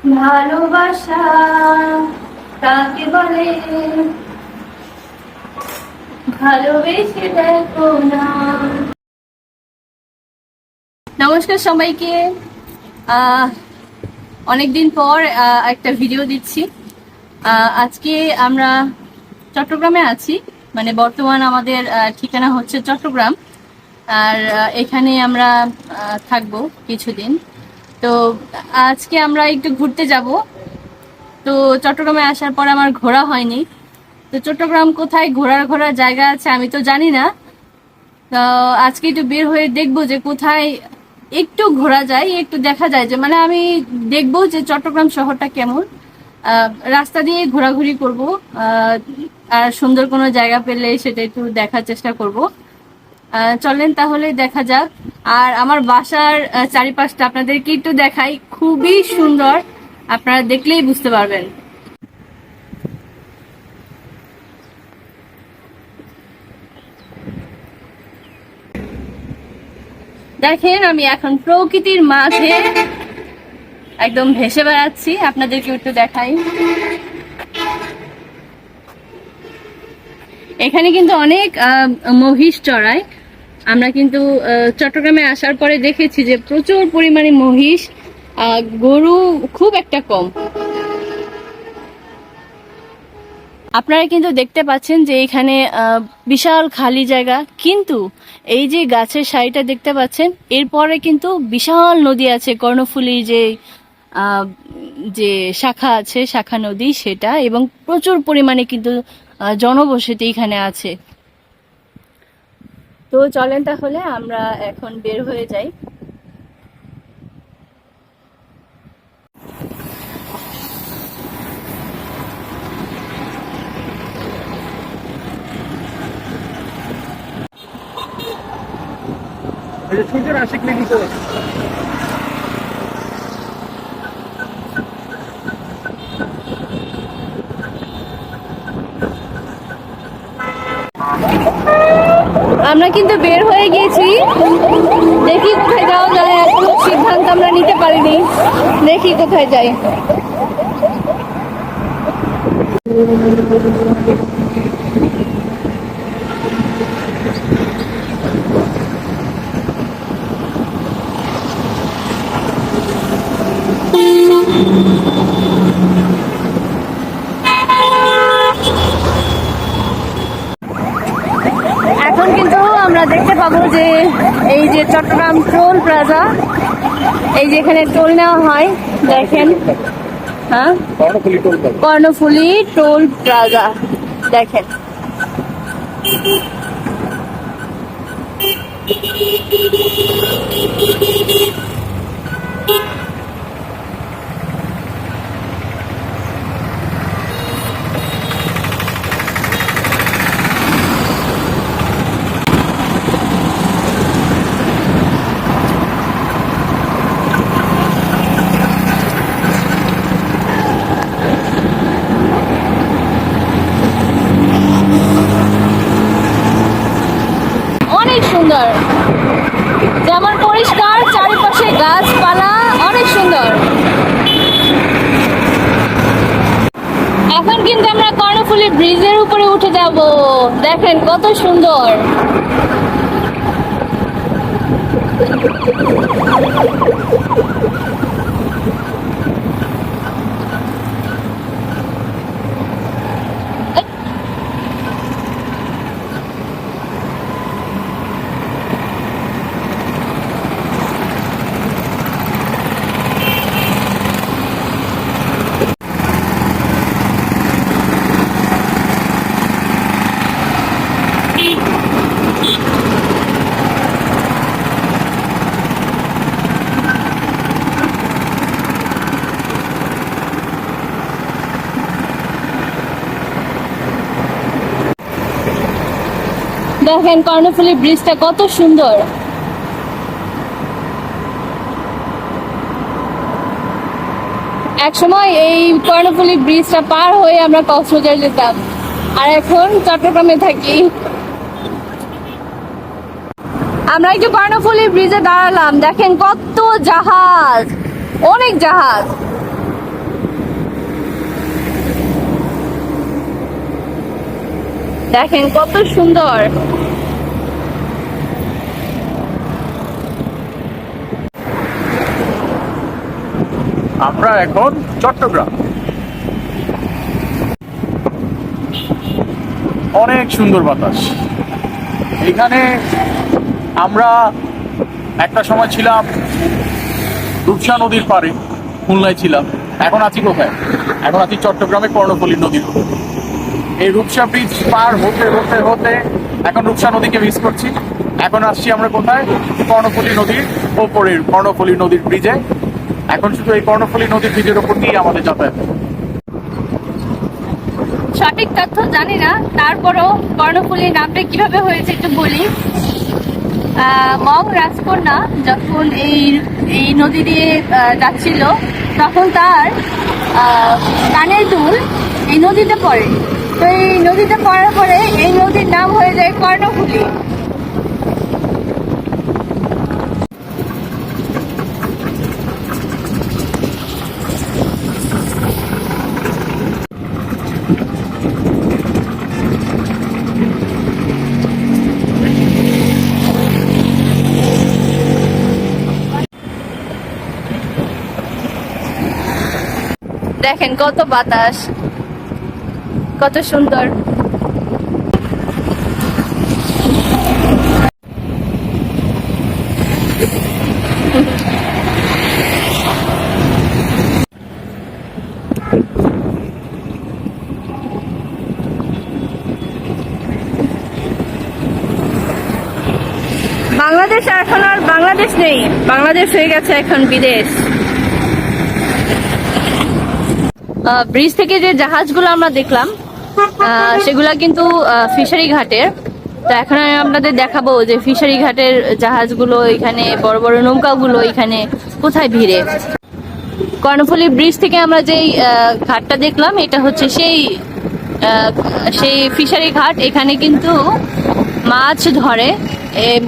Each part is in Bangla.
ভালোবাসা কাকে বলে, ভালোবেসে দেখো না। নমস্কার সবাইকে। অনেকদিন পর একটা ভিডিও দিচ্ছি। আজকে আমরা চট্টগ্রামে আছি, মানে বর্তমান আমাদের ঠিকানা হচ্ছে চট্টগ্রাম। আর এখানে আমরা থাকবো কিছুদিন। তো আজকে আমরা একটু ঘুরতে যাব। তো চট্টগ্রামে আসার পর আমার ঘোরা হয়নি। তো চট্টগ্রাম কোথায় ঘোরার জায়গা আছে আমি তো জানি না। তো আজকে একটু বের হয়ে দেখবো যে কোথায় একটু ঘোরা যায়, একটু দেখা যায়, যে মানে আমি দেখবো যে চট্টগ্রাম শহরটা কেমন। রাস্তা দিয়ে ঘোরাঘুরি করব, আর সুন্দর কোনো জায়গা পেলে সেটা একটু দেখার চেষ্টা করব। চলেন তাহলে দেখা যাক। আর আমার বাসার চারিপাশটা আপনাদেরকে একটু দেখাই, খুবই সুন্দর, আপনারা দেখলেই বুঝতে পারবেন। দেখেন আমি এখন প্রকৃতির মাঝে একদম ভেসে বেড়াচ্ছি, আপনাদেরকে একটু দেখাই। এখানে কিন্তু অনেক মহিষ চড়ায়। আমরা কিন্তু চট্টগ্রামে আসার পরে দেখেছি যে প্রচুর পরিমাণে মহিষ, গরু খুব একটা কম। আপনারা কিন্তু দেখতে পাচ্ছেন যে এখানে বিশাল খালি জায়গা, কিন্তু এই যে গাছের সারিটা দেখতে পাচ্ছেন, এরপরে কিন্তু বিশাল নদী আছে, কর্ণফুলী যে শাখা আছে, শাখা নদী সেটা, এবং প্রচুর পরিমাণে কিন্তু জনবসতি এখানে আছে। তো চলেন তাহলে আমরা এখন বের হয়ে যাই। সূর্যের আশিক নাকি তো আমরা কিন্তু বের হয়ে গিয়েছি, দেখি কোথায় যাওয়া যায়। এখনো সিদ্ধান্ত আমরা নিতে পারিনি, দেখি কোথায় যাই। এখন কিন্তু আমরা দেখতে পাবো যে এই যে চট্টগ্রাম টোল প্লাজা, এই যেখানে টোল নেওয়া হয়, দেখেন। হ্যাঁ, কর্ণফুলী টোল প্লাজা দেখেন। অনেক সুন্দর, যেমন পরিষ্কার, চারিপাশে গাছপালা, অনেক সুন্দর। এখন কিন্তু আমরা কর্ণফুলী ব্রিজের উপরে উঠে যাব, দেখেন কত সুন্দর। দেখেন কর্ণফুলী ব্রিজটা কত সুন্দর। একসময় এই কর্ণফুলী ব্রিজটা পার হয়ে আমরা কক্সবাজার যেতাম, আর এখন চট্টগ্রামে থাকি। আমরা একটু কর্ণফুলী ব্রিজে দাঁড়ালাম, দেখেন কত জাহাজ, অনেক জাহাজ। দেখেন কত সুন্দর। আমরা এখন চট্টগ্রাম। অনেক সুন্দর বাতাস এখানে। আমরা একটা সময় ছিলাম রূপসা নদীর পাড়ে, খুলনায় ছিলাম। এখন আছি কোথায়? এখন আছি চট্টগ্রামে কর্ণফুলী নদীর উপর। এই রূপসা ব্রিজ পার হতে হতে হতে এখন রূপসা নদীকে মিস করছি। এখন আসছি আমরা কোথায়? কর্ণফুলী নদীর ওপরের কর্ণফুলী নদীর ব্রিজে। এখন শুধু এই কর্ণফুলী নদীর ব্রিজের ওপর দিয়ে আমাদের যাতায়াত। সঠিক তথ্য জানি না, তারপরও কর্ণফুলী নামটা কিভাবে হয়েছে একটু বলি। মগ রাজকন্যা যখন এই নদী দিয়ে যাচ্ছিল, তখন তার কানের দুল এই নদীতে পড়ে। তো এই নদীতে পড়ার পরে এই নদীর নাম হয়ে যায় কর্ণফুলী। দেখেন কত বাতাস, কত সুন্দর। বাংলাদেশ এখন আর বাংলাদেশ নেই, বাংলাদেশ হয়ে গেছে এখন বিদেশ। ব্রিজ থেকে যে জাহাজগুলো আমরা দেখলাম সেগুলা কিন্তু ফিশারি ঘাটের। তো এখন আমি আপনাদের দেখাবো যে ফিশারি ঘাটের জাহাজগুলো, এখানে বড় বড় নৌকাগুলো এখানে কোথায় ভিড়ে। কর্ণফুলী ব্রিজ থেকে আমরা যেই ঘাটটা দেখলাম, এটা হচ্ছে সেই ফিশারি ঘাট। এখানে কিন্তু মাছ ধরে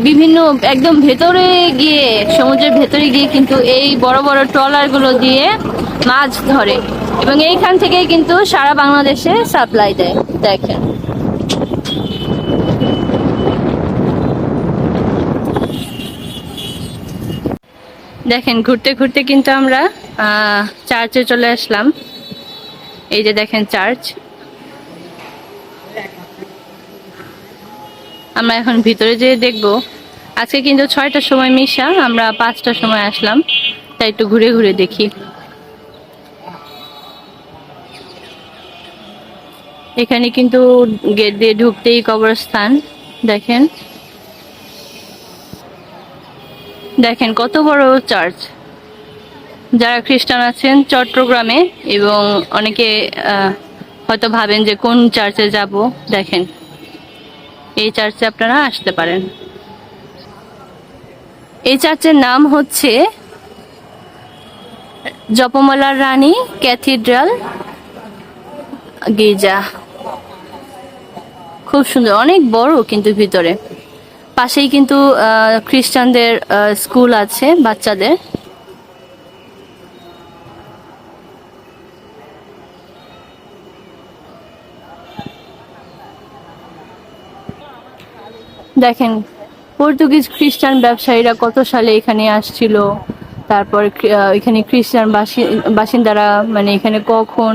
বিভিন্ন একদম ভেতরে গিয়ে, সমুদ্রের ভেতরে গিয়ে কিন্তু এই বড় বড় ট্রলার গুলো দিয়ে মাছ ধরে, এবং এইখান থেকেই কিন্তু সারা বাংলাদেশে সাপ্লাই দেয়। দেখেন দেখেন ঘুরতে ঘুরতে কিন্তু আমরা চার্চে চলে আসলাম। এই যে দেখেন চার্চ। আমরা এখন ভিতরে যেয়ে দেখবো। আজকে কিন্তু 6টার সময় মিশা, আমরা 5টার সময় আসলাম, তাই একটু ঘুরে ঘুরে দেখি। এখানে কিন্তু গেট দিয়ে ঢুকতেই কবরস্থান। দেখেন দেখেন কত বড় চার্চ। যারা খ্রিস্টান আছেন চট্টগ্রামে, এবং অনেকে হয়তো ভাবেন যে কোন চার্চে যাব, দেখেন এই চার্চে আপনারা আসতে পারেন। এই চার্চের নাম হচ্ছে জপমালার রানী ক্যাথিড্রাল গির্জা। খুব সুন্দর, অনেক বড় কিন্তু ভিতরে। পাশেই কিন্তু খ্রিস্টানদের স্কুল আছে বাচ্চাদের। দেখেন পর্তুগিজ খ্রিস্টান ব্যবসায়ীরা কত সালে এখানে আসছিল, তারপর এখানে খ্রিস্টান বাসিন্দারা মানে এখানে কখন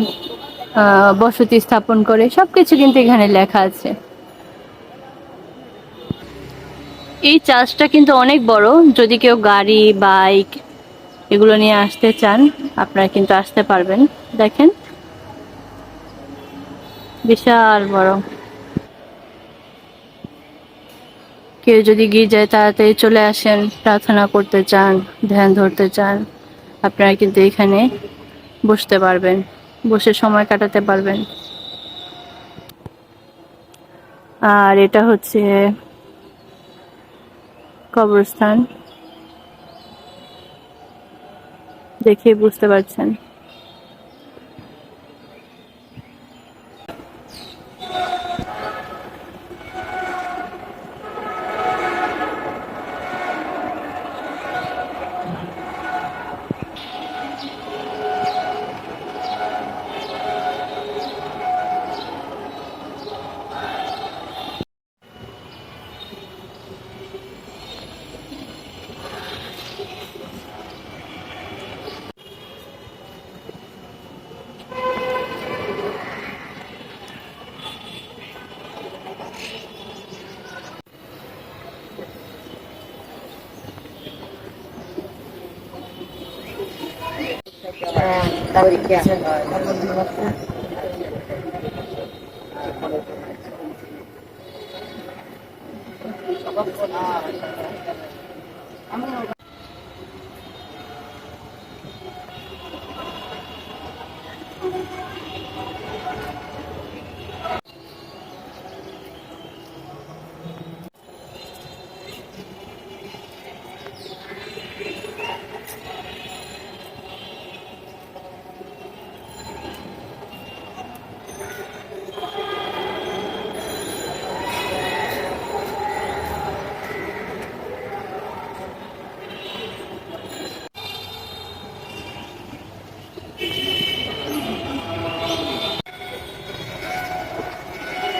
বসতি স্থাপন করে, সবকিছু কিন্তু এখানে লেখা আছে। এই চার্চটা কিন্তু অনেক বড়। যদি কেউ গাড়ি, বাইক এগুলো নিয়ে আসতে চান, আপনারা কিন্তু আসতে পারবেন। দেখেন বিশাল বড়। কেউ যদি গির্জায় তাড়াতাড়ি চলে আসেন, প্রার্থনা করতে চান, ধ্যান ধরতে চান, আপনারা কিন্তু এখানে বসতে পারবেন, বসে সময় কাটাতে পারবেন। আর এটা হচ্ছে কবরস্থান, দেখে বুঝতে পারছেন।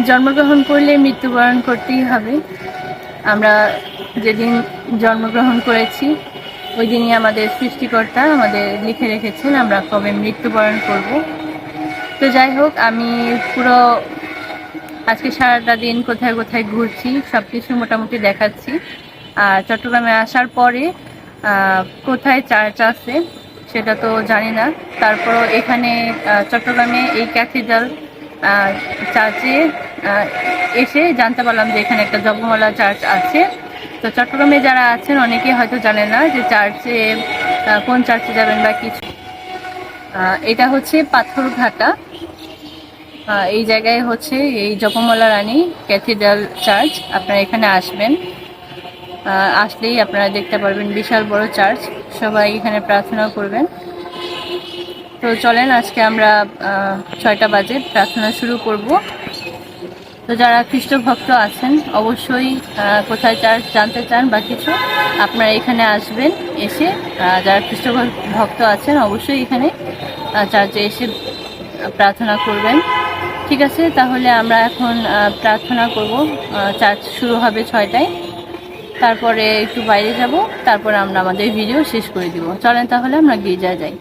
জন্মগ্রহণ করলে মৃত্যুবরণ করতেই হবে। আমরা যেদিন জন্মগ্রহণ করেছি ওই দিনই আমাদের সৃষ্টিকর্তা আমাদের লিখে রেখেছেন আমরা কবে মৃত্যুবরণ করব। তো যাই হোক, আমি পুরো আজকে সারাটা দিন কোথায় কোথায় ঘুরছি সব কিছু মোটামুটি দেখাচ্ছি। আর চট্টগ্রামে আসার পরে কোথায় চার্চ আছে সেটা তো জানি না, তারপরও এখানে চট্টগ্রামে এই ক্যাথিড্রাল চার্চে এসে জানতে পারলাম যে এখানে একটা জপমালা চার্চ আছে। তো চট্টগ্রামে যারা আছেন অনেকে হয়তো জানে না যে চার্চে কোন চার্চে যাবেন বা কিছু। এটা হচ্ছে পাথরঘাটা, এই জায়গায় হচ্ছে এই জপমালা রানী ক্যাথিড্রাল চার্চ। আপনারা এখানে আসবেন, আসলেই আপনারা দেখতে পারবেন বিশাল বড় চার্চ। সবাই এখানে প্রার্থনা করবেন। তো চলেন, আজকে আমরা 6টা বাজে প্রার্থনা শুরু করব। তো যারা খ্রিস্ট ভক্ত আছেন অবশ্যই কোথায় চার্চ জানতে চান বা কিছু, আপনারা এখানে আসবেন। এসে যারা খ্রিস্ট ভক্ত আছেন অবশ্যই এখানে চার্চে এসে প্রার্থনা করবেন। ঠিক আছে, তাহলে আমরা এখন প্রার্থনা করব। চার্চ শুরু হবে 6টায়, তারপরে একটু বাইরে যাব, তারপরে আমরা আমাদের ভিডিও শেষ করে দিব। চলেন তাহলে আমরা গির্জায় যাই।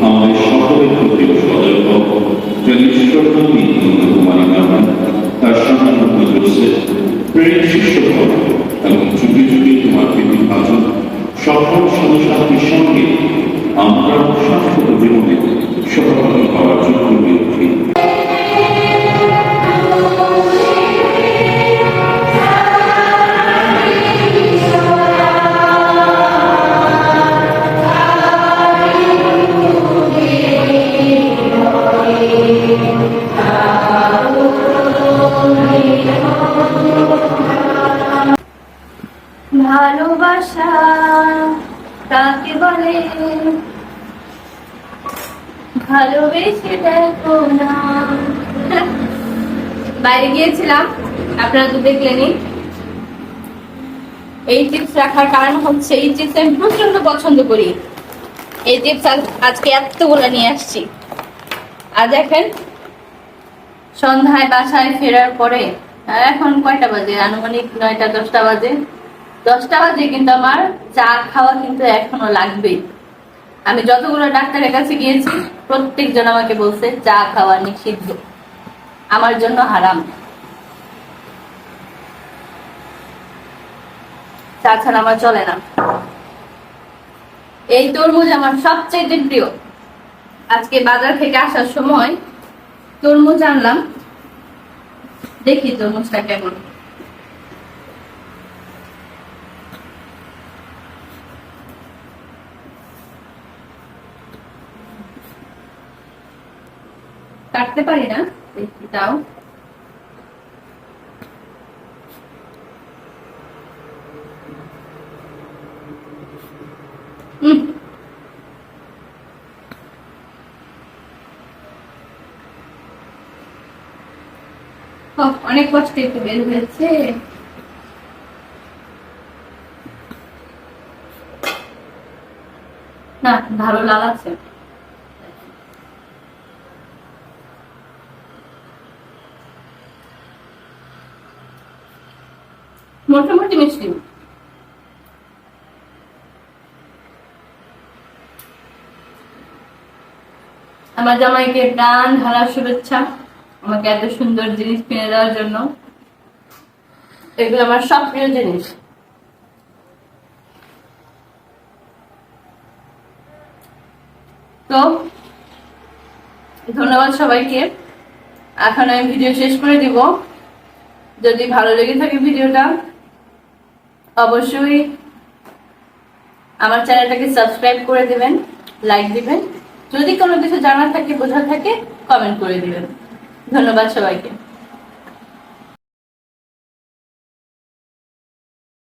আমাদের সকলের প্রতি সতর্ক তার সাধারণ প্রেম শিষ্য এবং যুগে যুগে তোমার বিভাজন সকল সদস্যের সঙ্গে আমরা শাশ্বত জীবনে সফল হওয়ার জন্য উঠি। ভালোবাসা কাকে বলে, ভালোবেসে দেখো না। বাইরে গিয়েছিলাম, আপনারা তো দেখলেনই। এই চিপস রাখার কারণ হচ্ছে এই চিপস আমি প্রচন্ড পছন্দ করি। এই চিপস আজকে এতগুলো নিয়ে আসছি। আর দেখেন, সন্ধ্যায় বাসায় ফেরার পরে এখন কয়টা বাজে, আনুমানিক 9টা 10টা বাজে। 10টা বাজে কিন্তু আমার চা খাওয়া কিন্তু এখনো লাগবেই। আমি যতগুলো ডাক্তারের কাছে গিয়েছি প্রত্যেকজন আমাকে বলছে চা খাওয়া নিষিদ্ধ, আমার জন্য হারাম। চা ছাড়া আমার চলে না। এই তরমুজ আমার সবচেয়ে প্রিয়। আজকে বাজার থেকে আসার সময় তরমুজ আনলাম, দেখি তরমুজটা কেমন। কাটতে পারি না, তাও অনেক কষ্টে একটু বের হয়েছে। না, ভালো লাল আছে। মোটামুটি মিষ্টি। আমার জামাইকে প্রাণ ঢালা শুভেচ্ছা আমাকে এত সুন্দর জিনিস কিনে দেওয়ার জন্য। এগুলো আমার সব প্রিয় জিনিস। তো ধন্যবাদ সবাইকে। এখন আমি ভিডিও শেষ করে দিব। যদি ভালো লেগে থাকে ভিডিওটা, অবশ্যই আমার চ্যানেলটাকে সাবস্ক্রাইব করে দিবেন, লাইক দিবেন। যদি কোনো কিছু জানার থাকে, বোঝার থাকে, কমেন্ট করে দিবেন। ধন্যবাদ সবাইকে।